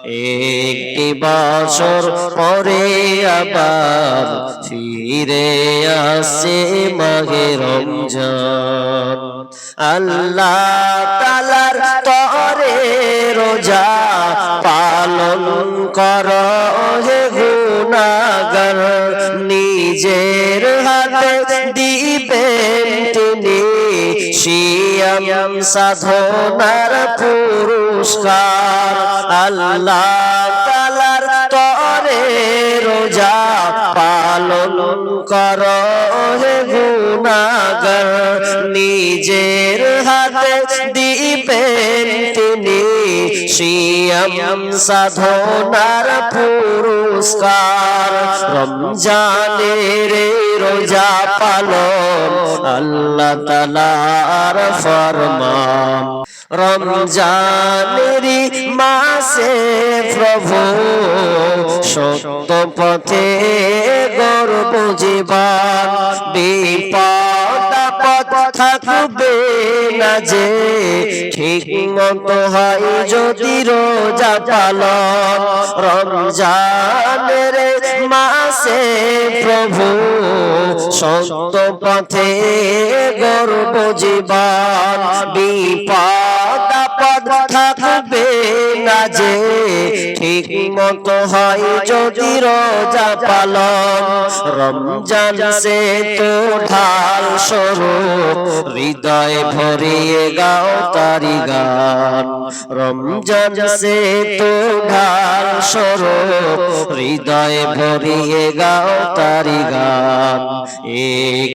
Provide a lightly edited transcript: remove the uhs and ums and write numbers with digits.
একটি বছর পরে আবার ফিরে আসে মাহে রমজান। আল্লাহ তাআলার তরে রোজা পালন করো হে গুনাহগার, নিজের হাতে দিবেন তিনি সিয়াম সাধনার পুরস্কার। আল্লাহ তাআলার তরে রোজা পালন করো হে গুনাহগার, নিজের হাতে দিবেন তিনি সিয়াম সাধনার পুরস্কার। রমজানের রোজা পালন আল্লাহ তাআলার ফরমান। রমজানের মাসে প্রভু সত্য পথে গর্ব জীবন, বিপদ আপদ থাকবে না যে ঠিক মতো হয় যদি রোজা পালন। রমজানের মাসে প্রভু সত্য পথে গর্ব জীবন, বিপদ আপদ থাকবে না যে ঠিক মতো হয় যদি রোজা পালন। রমজান সে তো ঢাল স্বরূপ, হৃদয় ভরিয়ে গাও তারি গান। রমজান সে তো ঢাল স্বরূপ, হৃদয় ভরিয়ে গাও তারি গান।